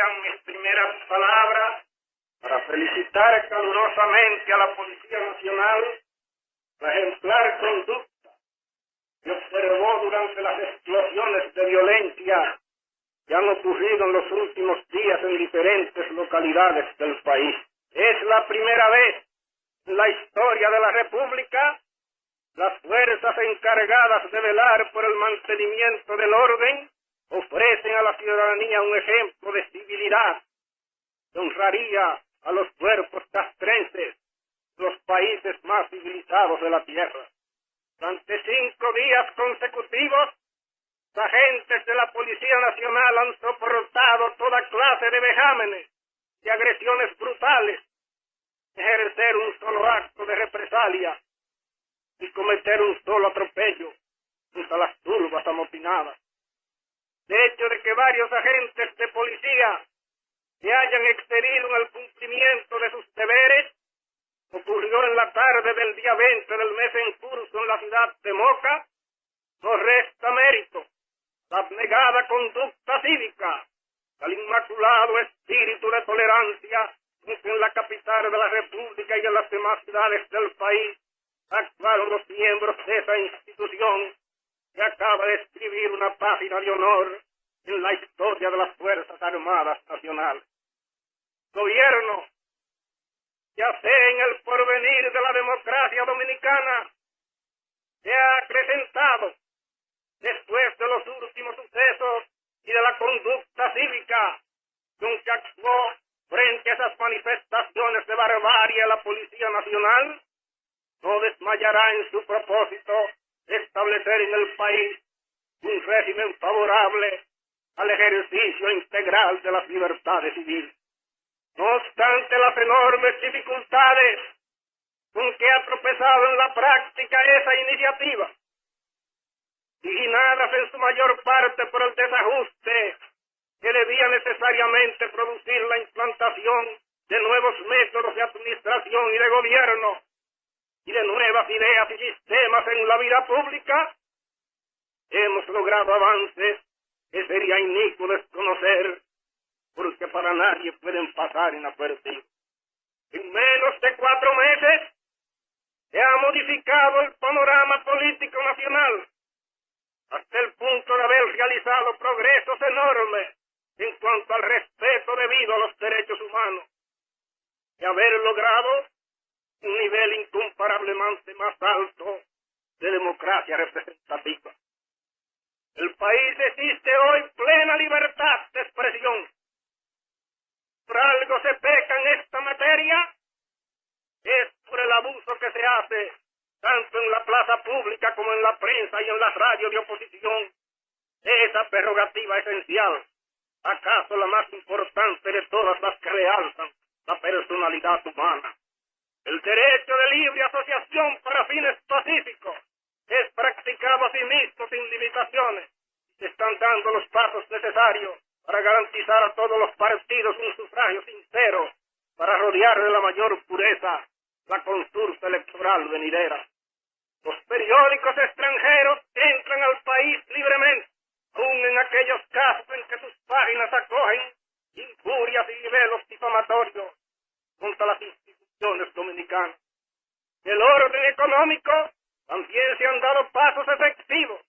sean mis primeras palabras para felicitar calurosamente a la Policía Nacional la ejemplar conducta que observó durante las explosiones de violencia que han ocurrido en los últimos días en diferentes localidades del país. Es la primera vez en la historia de la República las fuerzas encargadas de velar por el mantenimiento del orden ofrecen a la ciudadanía un ejemplo de civilidad que honraría a los cuerpos castrenses de los países más civilizados de la tierra. Durante 5 días consecutivos, los agentes de la Policía Nacional han soportado toda clase de vejámenes y agresiones brutales, ejercer un solo acto de represalia y cometer un solo atropello junto a las turbas amotinadas. De hecho de que varios agentes de policía se hayan excedido en el cumplimiento de sus deberes, ocurrió en la tarde del día 20 del mes en curso en la ciudad de Moca, no resta mérito la abnegada conducta cívica, al inmaculado espíritu de tolerancia con que en la capital de la República y en las demás ciudades del país actuaron los miembros de esa institución que acaba de escribir una página de honor en la historia de las Fuerzas Armadas Nacionales. Gobierno, ya sea en el porvenir de la democracia dominicana, se ha acrecentado después de los últimos sucesos y de la conducta cívica con que actuó frente a esas manifestaciones de barbarie la Policía Nacional, no desmayará en su propósito de establecer en el país un régimen favorable al ejercicio integral de las libertades civiles. No obstante las enormes dificultades con que ha tropezado en la práctica esa iniciativa, originadas en su mayor parte por el desajuste que debía necesariamente producir la implantación de nuevos métodos de administración y de gobierno y de nuevas ideas y sistemas en la vida pública, hemos logrado avances que sería inicuo desconocer, porque para nadie pueden pasar inadvertidos. En menos de 4 meses se ha modificado el panorama político nacional, hasta el punto de haber realizado progresos enormes en cuanto al respeto debido a los derechos humanos, y haber logrado un nivel incomparablemente más alto de democracia representativa. El país existe hoy plena libertad de expresión. Por algo se peca en esta materia, es por el abuso que se hace tanto en la plaza pública como en la prensa y en las radios de oposición de esa prerrogativa esencial, acaso la más importante de todas las que realzan la personalidad humana. El derecho de libre asociación para fines pacíficos es practicado asimismo sin limitaciones. Se están dando los pasos necesarios para garantizar a todos los partidos un sufragio sincero, para rodear de la mayor pureza la consulta electoral venidera. Los periódicos extranjeros entran al país libremente, aun en aquellos casos en que sus páginas acogen injurias y libelos difamatorios contra las instituciones dominicanas. En el orden económico también se han dado pasos efectivos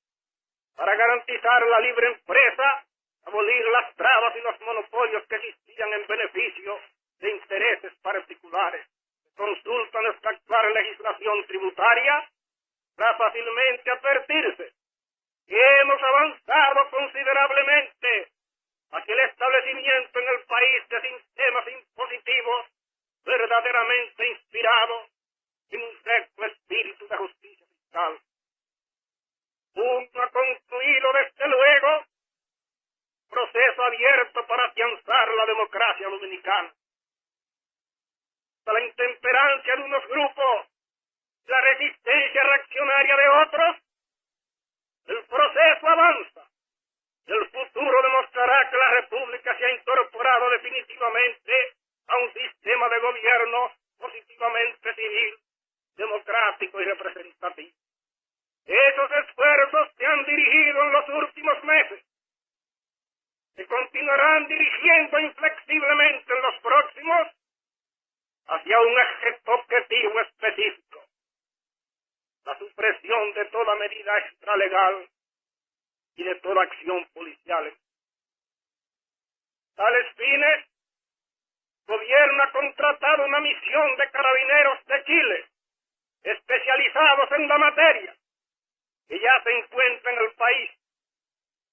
para garantizar la libre empresa, abolir las trabas y los monopolios que existían en beneficio de intereses particulares. Se consulta nuestra actual legislación tributaria para fácilmente advertirse que hemos avanzado considerablemente hacia el establecimiento en el país de sistemas impositivos verdaderamente inspirados en un recto espíritu de justicia fiscal. Uno ha concluido desde luego proceso abierto para afianzar la democracia dominicana. La intemperancia de unos grupos, la resistencia reaccionaria de otros, el proceso avanza. El futuro demostrará que la República se ha incorporado definitivamente a un sistema de gobierno positivamente civil, democrático y representativo. Esos esfuerzos se han dirigido en los últimos meses. Se continuarán dirigiendo inflexiblemente en los próximos hacia un objetivo específico: la supresión de toda medida extralegal y de toda acción policial. Tales fines, el gobierno ha contratado una misión de carabineros de Chile, especializados en la materia, que ya se encuentra en el país,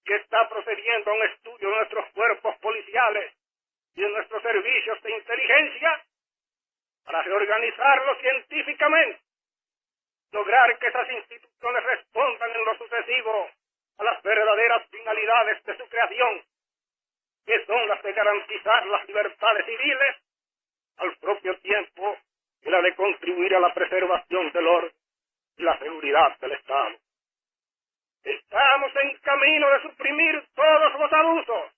que está procediendo a un estudio de nuestros cuerpos policiales y de nuestros servicios de inteligencia para reorganizarlos científicamente, lograr que esas instituciones respondan en lo sucesivo a las verdaderas finalidades de su creación, que son las de garantizar las libertades civiles, al propio tiempo que la de contribuir a la preservación del orden y la seguridad del Estado. Estamos en camino de suprimir todos los abusos,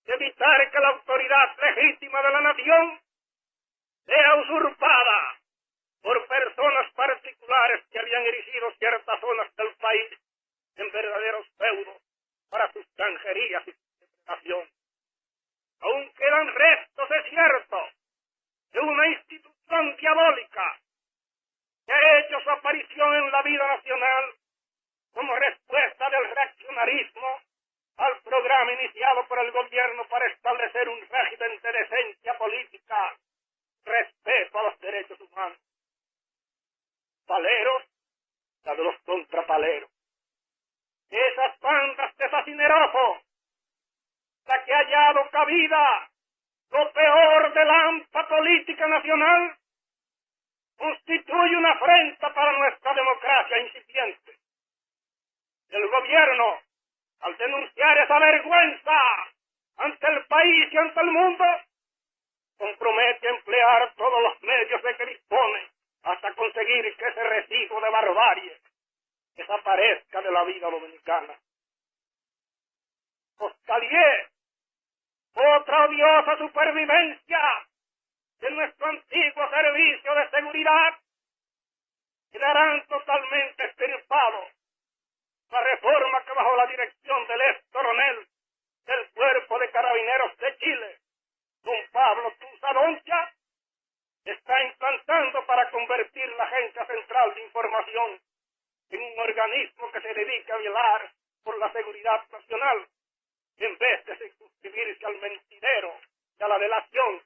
de evitar que la autoridad legítima de la nación sea usurpada por personas particulares que habían erigido ciertas zonas del país en verdaderos feudos para sus granjerías y su explotación. Aún quedan restos, es cierto, de una institución diabólica que ha hecho su aparición en la vida nacional como respuesta del reaccionarismo al programa iniciado por el gobierno para establecer un régimen de decencia política, respeto a los derechos humanos. Paleros, la de los contrapaleros. Esas bandas de fascinerosos, la que ha hallado cabida lo peor de la AMPA política nacional, constituye una afrenta para nuestra democracia incipiente. El gobierno, al denunciar esa vergüenza ante el país y ante el mundo, compromete a emplear todos los medios de que dispone hasta conseguir que ese residuo de barbarie desaparezca de la vida dominicana. Costalier, otra odiosa supervivencia de nuestro antiguo servicio de seguridad, quedarán totalmente extirpados. La reforma que bajo la dirección del ex coronel del Cuerpo de Carabineros de Chile, don Pablo Tusa Doncha, está implantando para convertir la Agencia Central de Información en un organismo que se dedica a velar por la seguridad nacional, en vez de suscribirse al mentidero y a la delación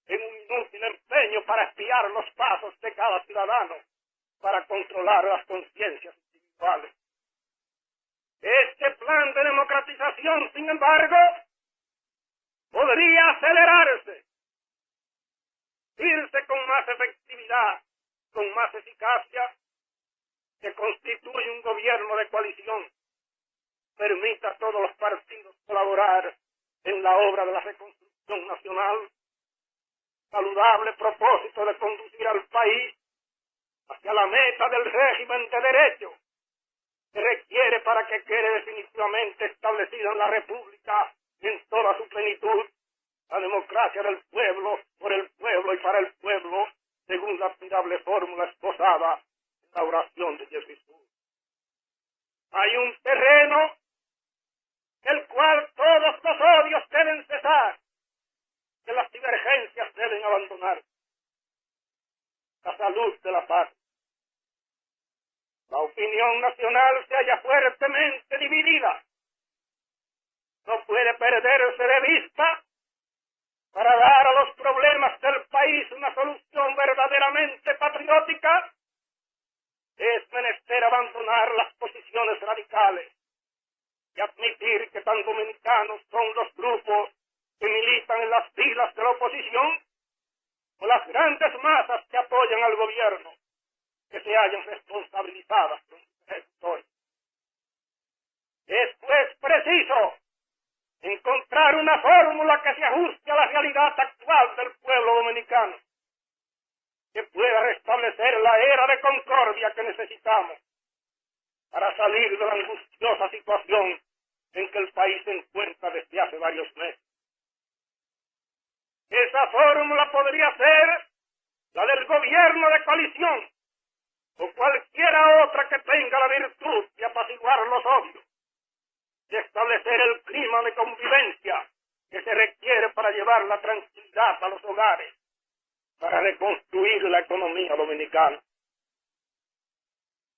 en un inútil empeño para espiar los pasos de cada ciudadano, para controlar las conciencias individuales. Este plan de democratización, sin embargo, podría acelerarse, irse con más efectividad, con más eficacia, que constituye un gobierno de coalición, permita a todos los partidos colaborar en la obra de la reconstrucción nacional, saludable propósito de conducir al país hacia la meta del régimen de derecho que requiere para que quede definitivamente establecida en la República en toda su plenitud la democracia del pueblo, por el pueblo y para el pueblo, según la admirable fórmula esposada en la oración de Jesús. Hay un terreno el cual todos los odios deben cesar, que las divergencias deben abandonar. La salud de la paz. La opinión nacional se halla fuertemente dividida. No puede perderse de vista para dar a los problemas del país una solución verdaderamente patriótica. Es menester abandonar las posiciones radicales y admitir que tan dominicanos son los grupos que militan en las filas de la oposición o las grandes masas que apoyan al gobierno, que se hallan responsabilizadas con sus ejecutores. Es pues preciso encontrar una fórmula que se ajuste a la realidad actual del pueblo dominicano, que pueda restablecer la era de concordia que necesitamos para salir de la angustiosa situación en que el país se encuentra desde hace varios meses. Esa fórmula podría ser la del gobierno de coalición, o cualquiera otra que tenga la virtud de apaciguar los odios, de establecer el clima de convivencia que se requiere para llevar la tranquilidad a los hogares, para reconstruir la economía dominicana.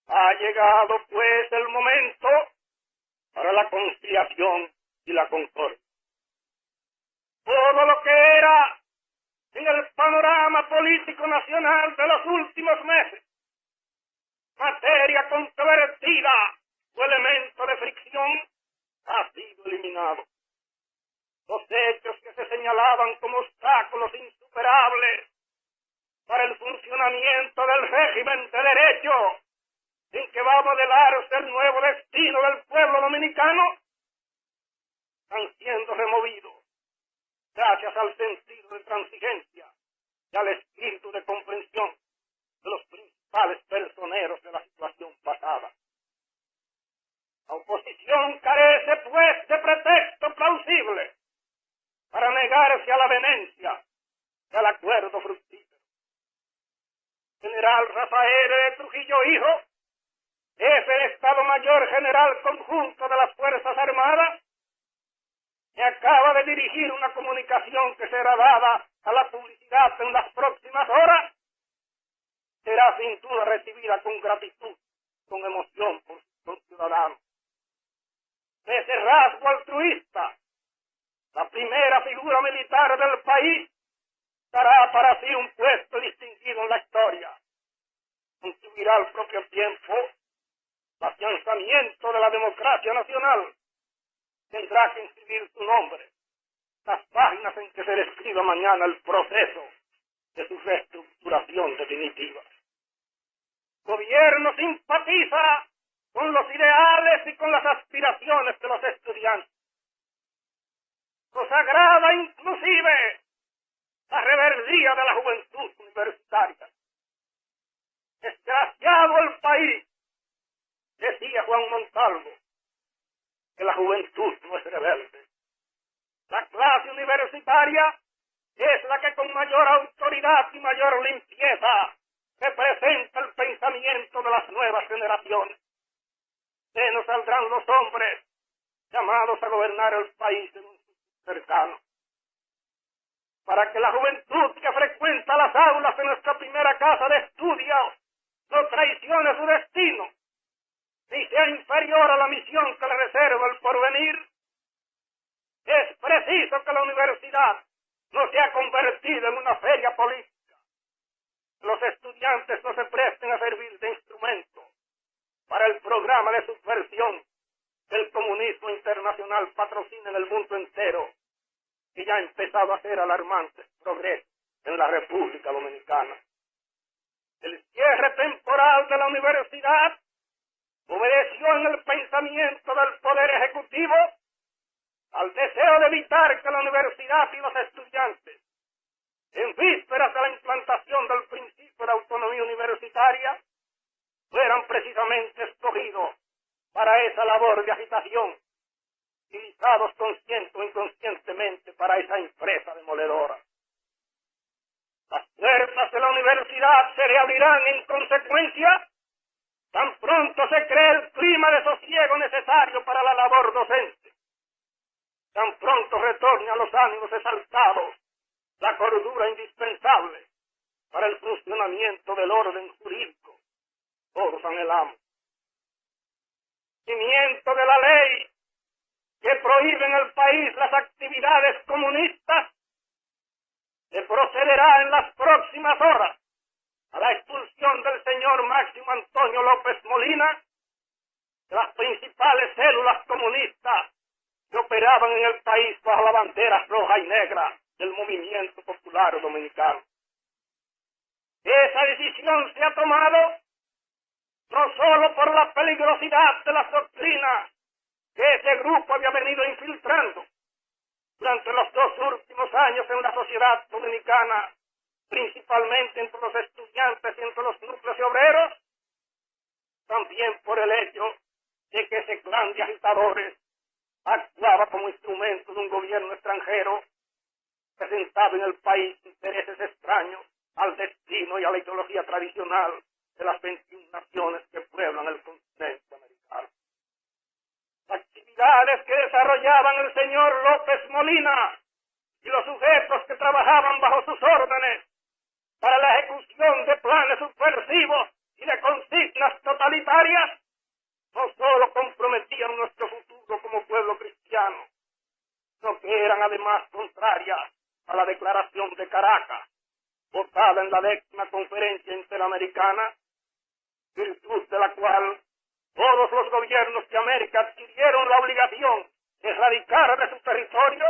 Ha llegado, pues, el momento para la conciliación y la concordia. Todo lo que era en el panorama político nacional de los últimos meses, materia controvertida o elemento de fricción, ha sido eliminado. Los hechos que se señalaban como obstáculos insuperables para el funcionamiento del régimen de derecho en que va a modelarse el nuevo destino del pueblo dominicano, están siendo removidos gracias al sentido de transigencia y al espíritu de comprensión de los principales personeros de la situación pasada. La oposición carece, pues, de pretexto plausible para negarse a la venencia y al acuerdo fructífero. General Rafael de Trujillo Hijo, jefe de Estado Mayor General Conjunto de las Fuerzas Armadas, me acaba de dirigir una comunicación que será dada a la publicidad en las próximas horas. Será sin duda recibida con gratitud, con emoción por sus ciudadanos. De ese rasgo altruista, la primera figura militar del país dará para sí un puesto distinguido en la historia. Contribuirá al propio tiempo el afianzamiento de la democracia nacional. Tendrá que inscribir su nombre las páginas en que se describa mañana el proceso de su reestructuración definitiva. El gobierno simpatiza con los ideales y con las aspiraciones de los estudiantes. Nos agrada inclusive la rebeldía de la juventud universitaria. Desgraciado el país, decía Juan Montalvo, que la juventud no es rebelde. La clase universitaria es la que con mayor autoridad y mayor limpieza representa el pensamiento de las nuevas generaciones. De nos saldrán los hombres llamados a gobernar el país en un futuro cercano. Para que la juventud que frecuenta las aulas de nuestra primera casa de estudio no traicione su destino, ni sea inferior a la misión que le reserva el porvenir, es preciso que la universidad no sea convertida en una feria política. Los estudiantes no se presten a servir de instrumento para el programa de subversión que el comunismo internacional patrocina en el mundo entero, y ya ha empezado a hacer alarmantes progresos en la República Dominicana. El cierre temporal de la universidad obedeció en el pensamiento del Poder Ejecutivo al deseo de evitar que la universidad y los estudiantes, en vísperas de la implantación del principio de autonomía universitaria, fueran precisamente escogidos para esa labor de agitación, utilizados consciente o inconscientemente para esa empresa demoledora. Las puertas de la universidad se reabrirán en consecuencia tan pronto se cree el clima de sosiego necesario para la labor docente, tan pronto retorne a los ánimos exaltados la cordura indispensable para el funcionamiento del orden jurídico. Todos anhelamos. Cimiento de la ley que prohíbe en el país las actividades comunistas, se procederá en las próximas horas a la expulsión del señor Máximo Antonio López Molina de las principales células comunistas que operaban en el país bajo la bandera roja y negra del movimiento popular dominicano. Esa decisión se ha tomado no solo por la peligrosidad de las doctrinas que ese grupo había venido infiltrando durante los 2 últimos años en la sociedad dominicana, principalmente entre los estudiantes y entre los núcleos obreros, también por el hecho de que ese clan de agitadores actuaba como instrumento de un gobierno extranjero presentado en el país intereses extraños al destino y a la ideología tradicional de las 21 naciones que pueblan el continente americano. La actividad actividades que desarrollaban el señor López Molina y los sujetos que trabajaban bajo sus órdenes para la ejecución de planes subversivos y de consignas totalitarias, no solo comprometían nuestro futuro como pueblo cristiano, sino que eran además contrarias a la Declaración de Caracas, votada en la 10ª Conferencia Interamericana, virtud de la cual todos los gobiernos de América adquirieron la obligación de erradicar de su territorio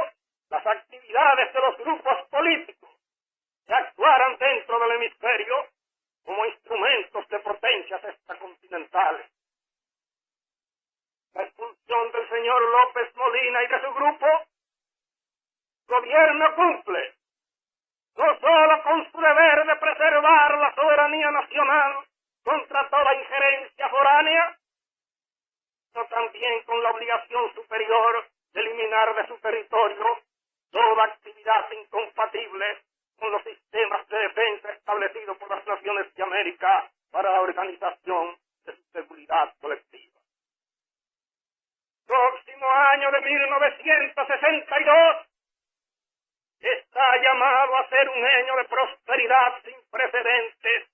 las actividades de los grupos políticos que actuaran dentro del hemisferio como instrumentos de potencias extracontinentales. La expulsión del señor López Molina y de su grupo, el gobierno cumple no solo con su deber de preservar la soberanía nacional contra toda injerencia foránea, sino también con la obligación superior de eliminar de su territorio toda actividad incompatible con los sistemas de defensa establecidos por las naciones de América para la organización de su seguridad colectiva. Próximo año de 1962 está llamado a ser un año de prosperidad sin precedentes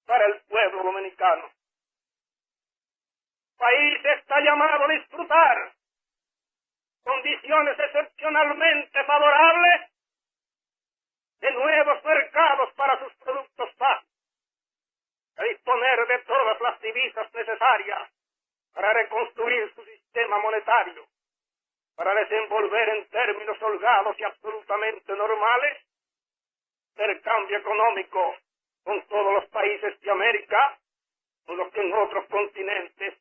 para el pueblo dominicano. El país está llamado a disfrutar condiciones excepcionalmente favorables de nuevos mercados para sus productos básicos, a disponer de todas las divisas necesarias para reconstruir su sistema monetario, para desenvolver en términos holgados y absolutamente normales intercambio económico con todos los países de América, con los que en otros continentes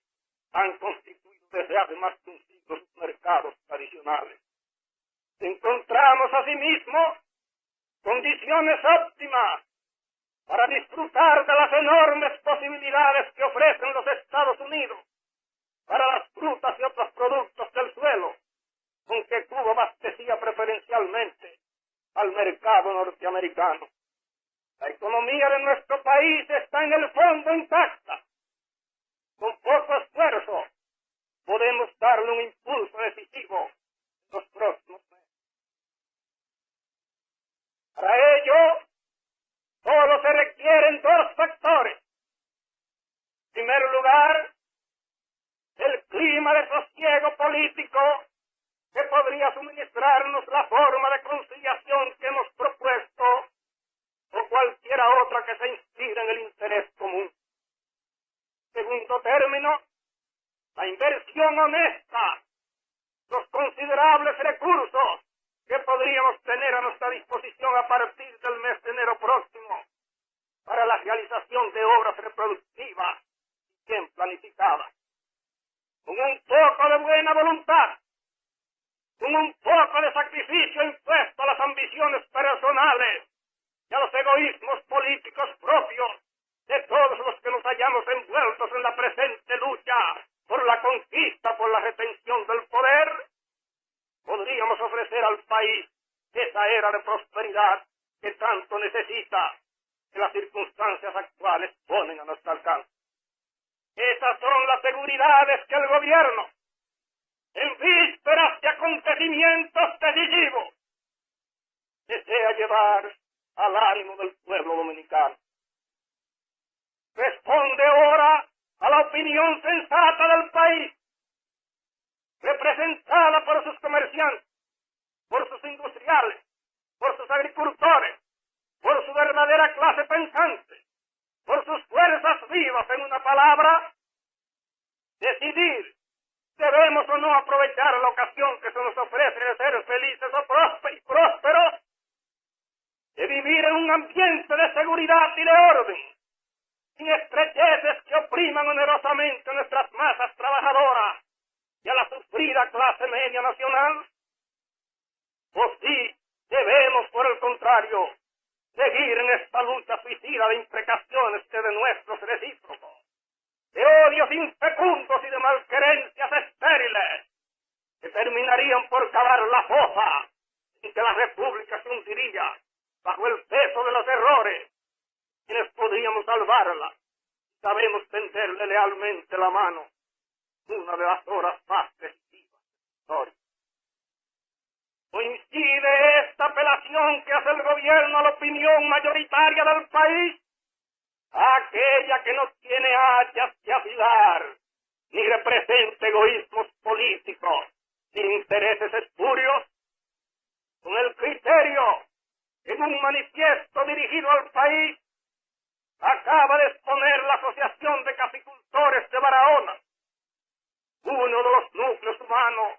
han constituido desde hace más de un siglo sus mercados tradicionales. Encontramos asimismo condiciones óptimas para disfrutar de las enormes posibilidades que ofrecen los Estados Unidos para las frutas y otros productos del suelo, con que Cuba abastecía preferencialmente al mercado norteamericano. La economía de nuestro país está en el fondo intacta. Con poco esfuerzo podemos darle un impulso decisivo en los próximos meses. Para ello, solo se requieren dos factores. En primer lugar, el clima de sosiego político que podría suministrarnos la forma de conciliación que hemos propuesto o cualquiera otra que se inspire en el interés común. Segundo término, la inversión honesta, los considerables recursos que podríamos tener a nuestra disposición a partir del mes de enero próximo para la realización de obras reproductivas bien planificadas. Con un poco de buena voluntad, con un poco de sacrificio impuesto a las ambiciones personales y a los egoísmos políticos propios de todos los que nos hallamos envueltos en la presente lucha por la conquista, por la retención del poder, podríamos ofrecer al país esa era de prosperidad que tanto necesita, que las circunstancias actuales ponen a nuestro alcance. Esas son las seguridades que el gobierno, en vísperas de acontecimientos decisivos, desea llevar al ánimo del pueblo dominicano. Responde ahora a la opinión sensata del país, representada por sus comerciantes, por sus industriales, por sus agricultores, por su verdadera clase pensante, por sus fuerzas vivas, en una palabra, decidir debemos o no aprovechar la ocasión que se nos ofrece de ser felices o prósperos, de vivir en un ambiente de seguridad y de orden, sin estrecheces que opriman onerosamente a nuestras masas trabajadoras y a la sufrida clase media nacional. O sí, debemos, por el contrario, seguir en esta lucha suicida de imprecaciones que de nuestros recíprocos, de odios infecundos y de malquerencias estériles, que terminarían por cavar la fosa en que la República se hundiría bajo el peso de los errores. Quienes podríamos salvarla, sabemos tenderle lealmente la mano, una de las horas más decisivas. historia. Coincide esta apelación que hace el gobierno a la opinión mayoritaria del país, aquella que no tiene hayas que afilar, ni representa egoísmos políticos, ni intereses espurios, con el criterio en un manifiesto dirigido al país acaba de exponer la Asociación de Caficultores de Barahona, uno de los núcleos humanos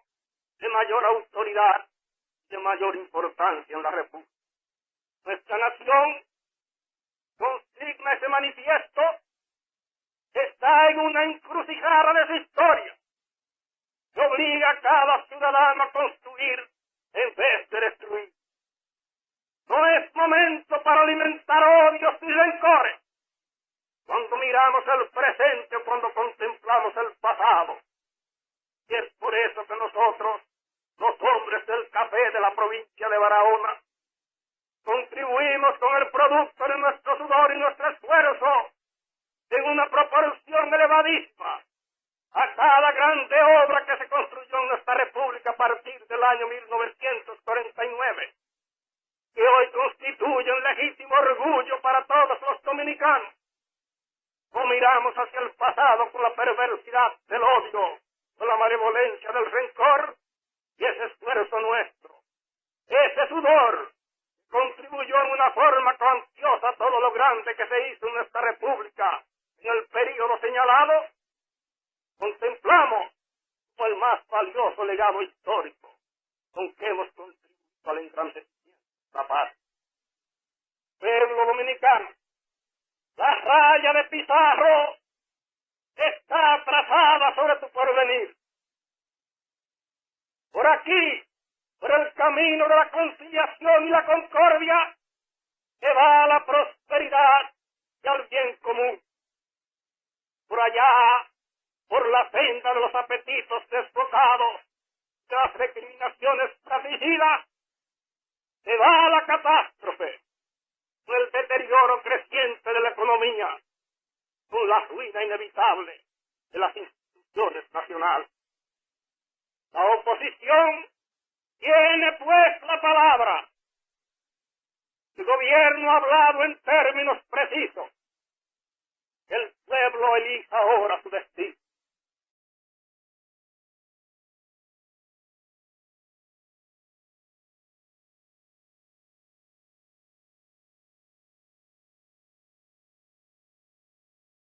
de mayor autoridad y de mayor importancia en la República. Nuestra nación consigna ese manifiesto que está en una encrucijada de su historia, que obliga a cada ciudadano a construir en vez de destruir. No es momento para alimentar odios y rencores cuando miramos el presente o cuando contemplamos el pasado. Y es por eso que nosotros, los hombres del café de la provincia de Barahona, contribuimos con el producto de nuestro sudor y nuestro esfuerzo en una proporción elevadísima a cada grande obra que se construyó en nuestra república a partir del año 1949, que hoy constituye un legítimo orgullo para todos los dominicanos. O miramos hacia el pasado con la perversidad del odio, con la malevolencia del rencor, y ese esfuerzo nuestro, ese sudor, contribuyó en una forma cuantiosa a todo lo grande que se hizo en nuestra república en el período señalado. Contemplamos como el más valioso legado histórico con que hemos contribuido al engrandecimiento de la paz. Pueblo dominicano, la raya de Pizarro está trazada sobre tu porvenir. Por aquí, por el camino de la conciliación y la concordia, que va a la prosperidad y al bien común. Por allá, por la senda de los apetitos desbocados, de las recriminaciones fratricidas, se va a la catástrofe, con el deterioro creciente de la economía, con la ruina inevitable de las instituciones nacionales. La oposición tiene pues la palabra. El gobierno ha hablado en términos precisos. El pueblo elija ahora su destino.